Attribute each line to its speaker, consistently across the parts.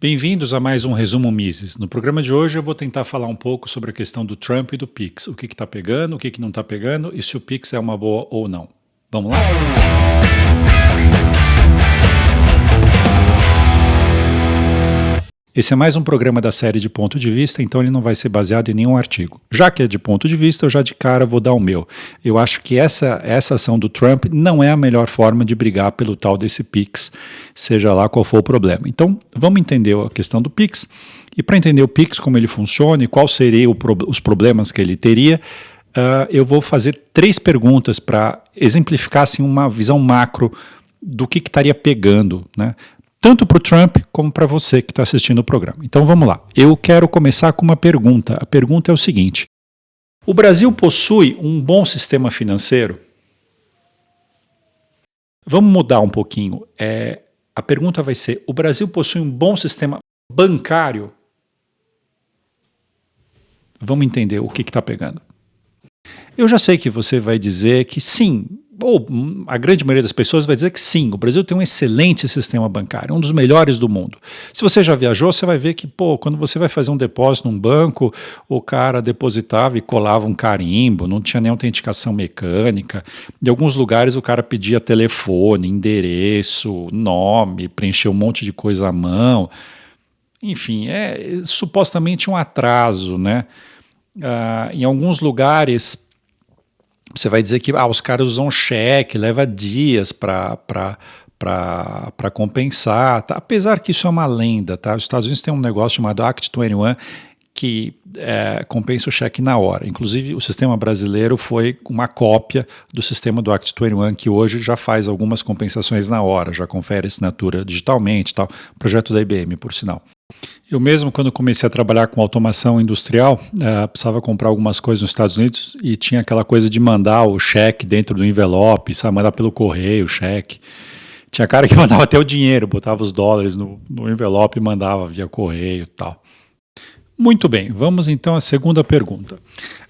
Speaker 1: Bem-vindos a mais um Resumo Mises. No programa de hoje eu vou tentar falar um pouco sobre a questão do Trump e do Pix. O que está pegando, o que não está pegando e se o Pix é uma boa ou não. Vamos lá? Esse é mais um programa da série de ponto de vista, então ele não vai ser baseado em nenhum artigo. Já que é de ponto de vista, eu já de cara vou dar o meu. Eu acho que essa ação do Trump não é a melhor forma de brigar pelo tal desse Pix, seja lá qual for o problema. Então, vamos entender a questão do Pix. E para entender o Pix, como ele funciona e quais seriam os problemas que ele teria, eu vou fazer 3 perguntas para exemplificar assim, uma visão macro do que estaria pegando, né? Tanto para o Trump como para você que está assistindo o programa. Então vamos lá. Eu quero começar com uma pergunta. A pergunta é o seguinte: o Brasil possui um bom sistema financeiro? Vamos mudar um pouquinho. A pergunta vai ser: o Brasil possui um bom sistema bancário? Vamos entender o que está pegando. Eu já sei que você vai dizer que sim, ou a grande maioria das pessoas vai dizer que sim, o Brasil tem um excelente sistema bancário, um dos melhores do mundo. Se você já viajou, você vai ver que, quando você vai fazer um depósito num banco, o cara depositava e colava um carimbo, não tinha nem autenticação mecânica. Em alguns lugares o cara pedia telefone, endereço, nome, preencheu um monte de coisa à mão. Enfim, é supostamente um atraso, né? Em alguns lugares você vai dizer que os caras usam cheque, leva dias para compensar, tá? Apesar que isso é uma lenda, tá? Os Estados Unidos têm um negócio chamado Act 21 que compensa o cheque na hora. Inclusive, o sistema brasileiro foi uma cópia do sistema do Act 21, que hoje já faz algumas compensações na hora, já confere assinatura digitalmente, tal. Projeto da IBM, por sinal. Eu mesmo, quando comecei a trabalhar com automação industrial, precisava comprar algumas coisas nos Estados Unidos e tinha aquela coisa de mandar o cheque dentro do envelope, sabe, mandar pelo correio o cheque. Tinha cara que mandava até o dinheiro, botava os dólares no envelope e mandava via correio e tal. Muito bem, vamos então à segunda pergunta.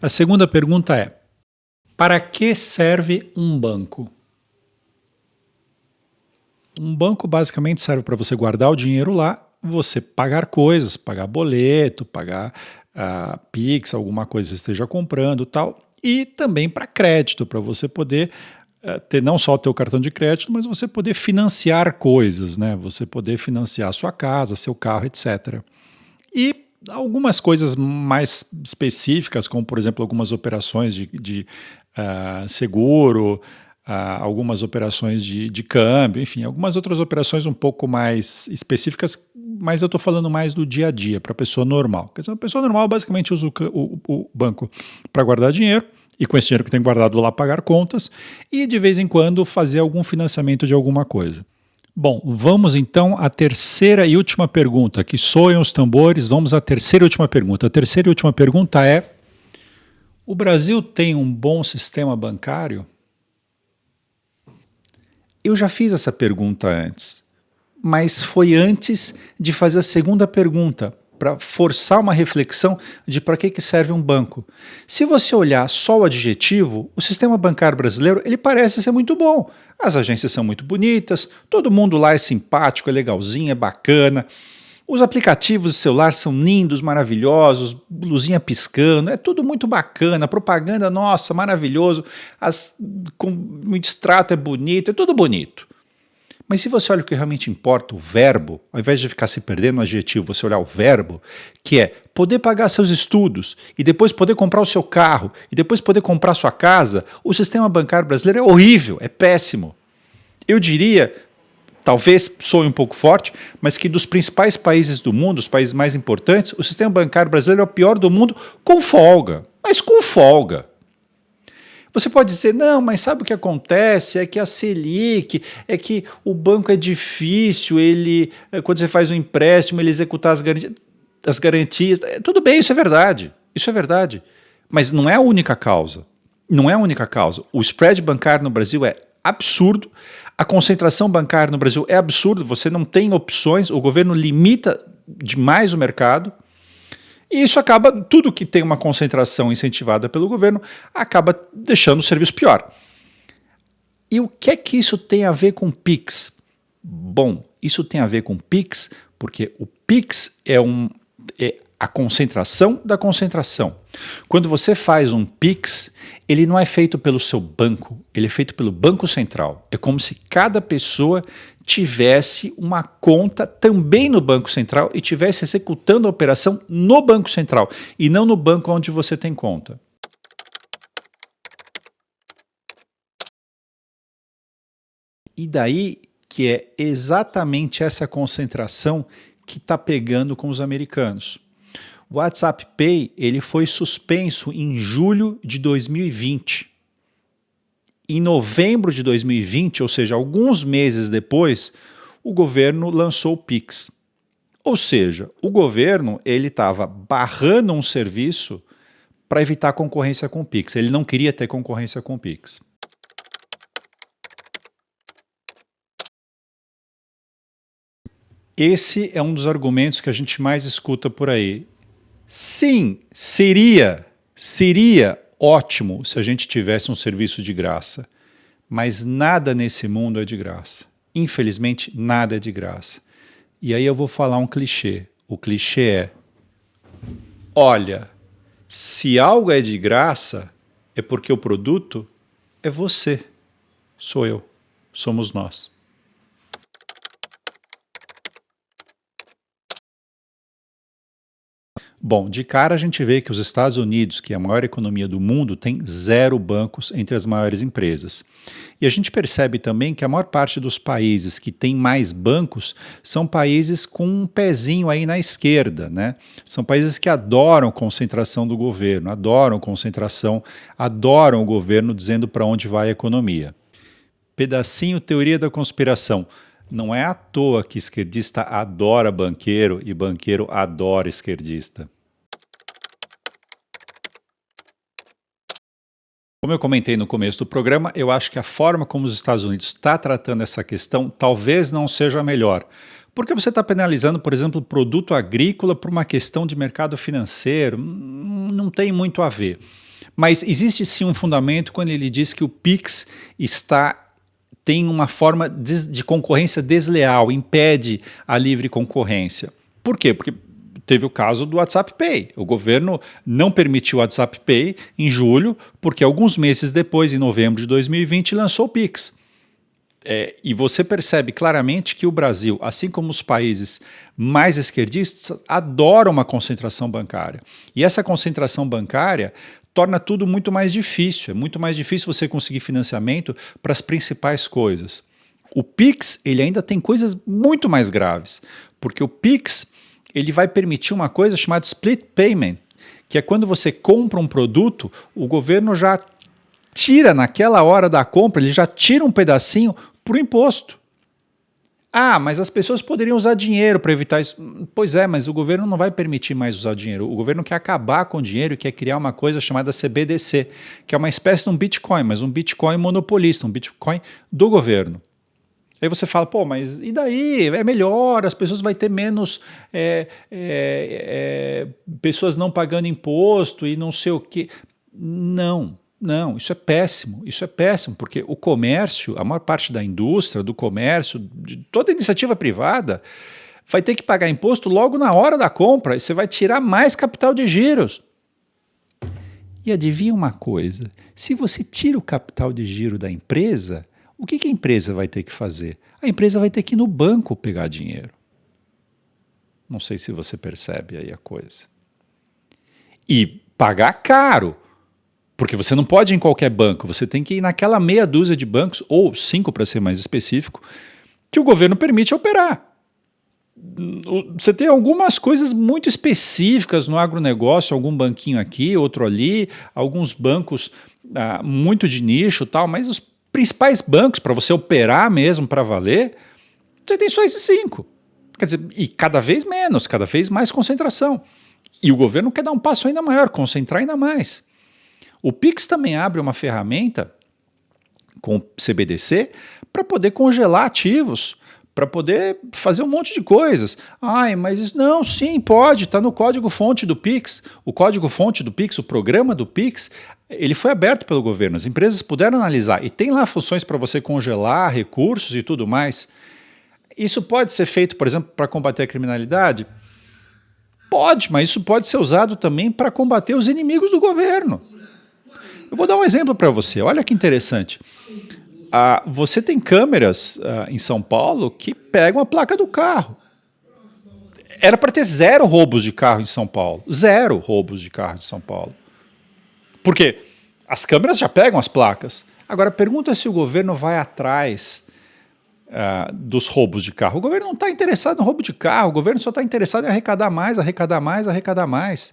Speaker 1: A segunda pergunta é: para que serve um banco? Um banco basicamente serve para você guardar o dinheiro lá, você pagar coisas, pagar boleto, pagar Pix, alguma coisa que você esteja comprando e tal, e também para crédito, para você poder ter não só o teu cartão de crédito, mas você poder financiar coisas, né? Você poder financiar a sua casa, seu carro, etc. E algumas coisas mais específicas, como por exemplo algumas operações de seguro, algumas operações de câmbio, enfim, algumas outras operações um pouco mais específicas, mas eu estou falando mais do dia a dia, para a pessoa normal. Quer dizer, a pessoa normal basicamente usa o banco para guardar dinheiro, e com esse dinheiro que tem guardado lá pagar contas, e de vez em quando fazer algum financiamento de alguma coisa. Bom, vamos então à terceira e última pergunta, que soem os tambores, vamos à terceira e última pergunta. A terceira e última pergunta é: o Brasil tem um bom sistema bancário? Eu já fiz essa pergunta antes, mas foi antes de fazer a segunda pergunta, para forçar uma reflexão de para que serve um banco. Se você olhar só o adjetivo, o sistema bancário brasileiro ele parece ser muito bom. As agências são muito bonitas, todo mundo lá é simpático, é legalzinho, é bacana. Os aplicativos de celular são lindos, maravilhosos, luzinha piscando, é tudo muito bacana, propaganda, nossa, maravilhoso, o extrato é bonito, é tudo bonito. Mas se você olha o que realmente importa, o verbo, ao invés de ficar se perdendo no adjetivo, você olhar o verbo, que é poder pagar seus estudos, e depois poder comprar o seu carro, e depois poder comprar a sua casa, o sistema bancário brasileiro é horrível, é péssimo. Eu diria, talvez soe um pouco forte, mas que dos principais países do mundo, os países mais importantes, o sistema bancário brasileiro é o pior do mundo com folga, mas com folga. Você pode dizer, não, mas sabe o que acontece? É que a Selic, é que o banco é difícil, quando você faz um empréstimo, ele executar as garantias. Tudo bem, isso é verdade, mas não é a única causa. Não é a única causa. O spread bancário no Brasil é absurdo, a concentração bancária no Brasil é absurda, você não tem opções, o governo limita demais o mercado. E isso acaba, tudo que tem uma concentração incentivada pelo governo, acaba deixando o serviço pior. E o que é que isso tem a ver com Pix? Bom, isso tem a ver com Pix porque o Pix é a concentração da concentração. Quando você faz um Pix, ele não é feito pelo seu banco, ele é feito pelo Banco Central. É como se cada pessoa tivesse uma conta também no Banco Central e tivesse executando a operação no Banco Central e não no banco onde você tem conta. E daí que é exatamente essa concentração que está pegando com os americanos. O WhatsApp Pay ele foi suspenso em julho de 2020. Em novembro de 2020, ou seja, alguns meses depois, o governo lançou o Pix. Ou seja, o governo ele estava barrando um serviço para evitar concorrência com o Pix. Ele não queria ter concorrência com o Pix. Esse é um dos argumentos que a gente mais escuta por aí. Sim, seria ótimo se a gente tivesse um serviço de graça, mas nada nesse mundo é de graça. Infelizmente, nada é de graça. E aí eu vou falar um clichê. O clichê é: olha, se algo é de graça, é porque o produto é você, sou eu, somos nós. Bom, de cara a gente vê que os Estados Unidos, que é a maior economia do mundo, tem 0 bancos entre as maiores empresas. E a gente percebe também que a maior parte dos países que tem mais bancos são países com um pezinho aí na esquerda, né? São países que adoram concentração do governo, adoram concentração, adoram o governo dizendo para onde vai a economia. Pedacinho teoria da conspiração. Não é à toa que esquerdista adora banqueiro e banqueiro adora esquerdista. Como eu comentei no começo do programa, eu acho que a forma como os Estados Unidos está tratando essa questão talvez não seja a melhor. Porque você está penalizando, por exemplo, produto agrícola por uma questão de mercado financeiro, não tem muito a ver. Mas existe sim um fundamento quando ele diz que o Pix tem uma forma de concorrência desleal, impede a livre concorrência. Por quê? Porque teve o caso do WhatsApp Pay. O governo não permitiu o WhatsApp Pay em julho, porque alguns meses depois, em novembro de 2020, lançou o Pix. E você percebe claramente que o Brasil, assim como os países mais esquerdistas, adoram uma concentração bancária. E essa concentração bancária torna tudo muito mais difícil. É muito mais difícil você conseguir financiamento para as principais coisas. O Pix ele ainda tem coisas muito mais graves, porque o Pix ele vai permitir uma coisa chamada split payment, que é quando você compra um produto, o governo já tira naquela hora da compra, ele já tira um pedacinho para o imposto. Ah, mas as pessoas poderiam usar dinheiro para evitar isso. Pois é, mas o governo não vai permitir mais usar dinheiro. O governo quer acabar com o dinheiro e quer criar uma coisa chamada CBDC, que é uma espécie de um Bitcoin, mas um Bitcoin monopolista, um Bitcoin do governo. Aí você fala, pô, mas e daí? É melhor, as pessoas vão ter menos pessoas não pagando imposto e não sei o quê. Não, isso é péssimo, porque o comércio, a maior parte da indústria, do comércio, de toda iniciativa privada, vai ter que pagar imposto logo na hora da compra e você vai tirar mais capital de giros. E adivinha uma coisa, se você tira o capital de giro da empresa, o que a empresa vai ter que fazer? A empresa vai ter que ir no banco pegar dinheiro. Não sei se você percebe aí a coisa. E pagar caro. Porque você não pode ir em qualquer banco, você tem que ir naquela meia dúzia de bancos, ou 5 para ser mais específico, que o governo permite operar. Você tem algumas coisas muito específicas no agronegócio, algum banquinho aqui, outro ali, alguns bancos muito de nicho e tal, mas os principais bancos, para você operar mesmo, para valer, você tem só esses 5. Quer dizer, e cada vez menos, cada vez mais concentração. E o governo quer dar um passo ainda maior, concentrar ainda mais. O Pix também abre uma ferramenta com o CBDC para poder congelar ativos, para poder fazer um monte de coisas. Ai, mas isso não, sim, pode, está no código-fonte do Pix. O código-fonte do Pix, o programa do Pix, ele foi aberto pelo governo, as empresas puderam analisar e tem lá funções para você congelar recursos e tudo mais. Isso pode ser feito, por exemplo, para combater a criminalidade? Pode, mas isso pode ser usado também para combater os inimigos do governo. Eu vou dar um exemplo para você, olha que interessante. Você tem câmeras em São Paulo que pegam a placa do carro. Era para ter 0 roubos de carro em São Paulo. 0 roubos de carro em São Paulo. Por quê? As câmeras já pegam as placas. Agora, pergunta se o governo vai atrás dos roubos de carro. O governo não está interessado no roubo de carro, o governo só está interessado em arrecadar mais, arrecadar mais, arrecadar mais.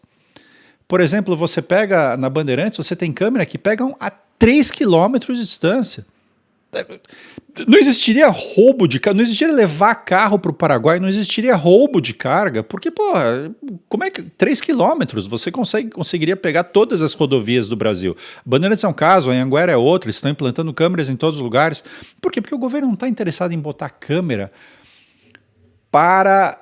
Speaker 1: Por exemplo, você pega na Bandeirantes, você tem câmera que pegam a 3 quilômetros de distância. Não existiria roubo de carga, não existiria levar carro para o Paraguai, não existiria roubo de carga, porque, porra, como é que 3 quilômetros você conseguiria pegar todas as rodovias do Brasil? Bandeirantes é um caso, a Anhanguera é outro, eles estão implantando câmeras em todos os lugares. Por quê? Porque o governo não está interessado em botar câmera para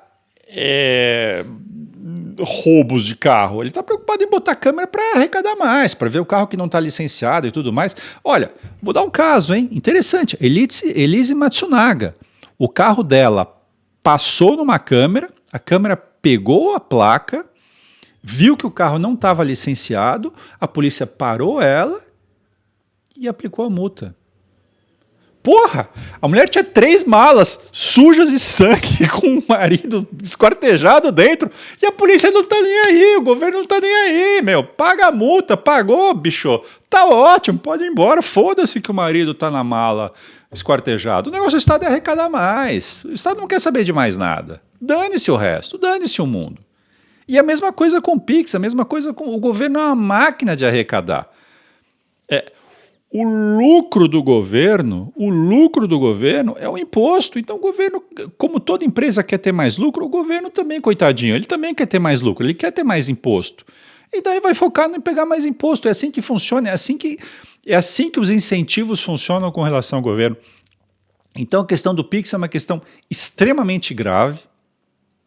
Speaker 1: roubos de carro. Ele está preocupado em botar câmera para arrecadar mais, para ver o carro que não está licenciado e tudo mais. Olha, vou dar um caso, hein? Interessante. Elise Matsunaga. O carro dela passou numa câmera, a câmera pegou a placa, viu que o carro não estava licenciado, a polícia parou ela e aplicou a multa. Porra, a mulher tinha 3 malas sujas de sangue com o marido esquartejado dentro e a polícia não tá nem aí, o governo não tá nem aí, meu. Paga a multa, pagou, bicho. Tá ótimo, pode ir embora, foda-se que o marido tá na mala esquartejado. O negócio do Estado é arrecadar mais. O Estado não quer saber de mais nada. Dane-se o resto, dane-se o mundo. E a mesma coisa com o Pix, a mesma coisa com... O governo é uma máquina de arrecadar. O lucro do governo é o imposto. Então o governo, como toda empresa quer ter mais lucro, o governo também, coitadinho, ele também quer ter mais lucro, ele quer ter mais imposto. E daí vai focar em pegar mais imposto. É assim que funciona, é assim que os incentivos funcionam com relação ao governo. Então a questão do Pix é uma questão extremamente grave.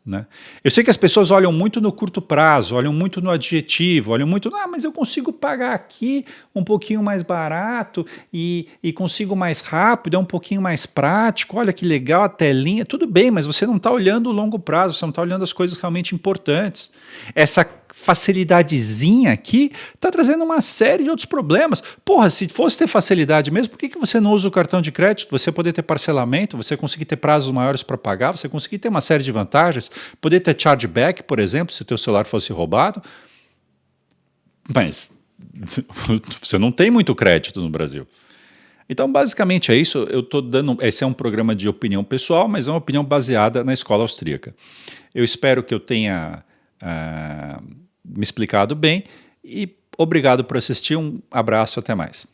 Speaker 1: Né? Eu sei que as pessoas olham muito no curto prazo, olham muito no adjetivo, olham muito, mas eu consigo pagar aqui um pouquinho mais barato e consigo mais rápido, é um pouquinho mais prático, olha que legal a telinha, tudo bem, mas você não está olhando o longo prazo, você não está olhando as coisas realmente importantes. Essa facilidadezinha aqui está trazendo uma série de outros problemas. Porra, se fosse ter facilidade mesmo, por que você não usa o cartão de crédito? Você poder ter parcelamento, você conseguir ter prazos maiores para pagar, você conseguir ter uma série de vantagens, poder ter chargeback, por exemplo, se o teu celular fosse roubado. Mas você não tem muito crédito no Brasil. Então, basicamente é isso. Eu estou dando. Esse é um programa de opinião pessoal, mas é uma opinião baseada na escola austríaca. Eu espero que eu tenha me explicado bem e obrigado por assistir. Um abraço, até mais.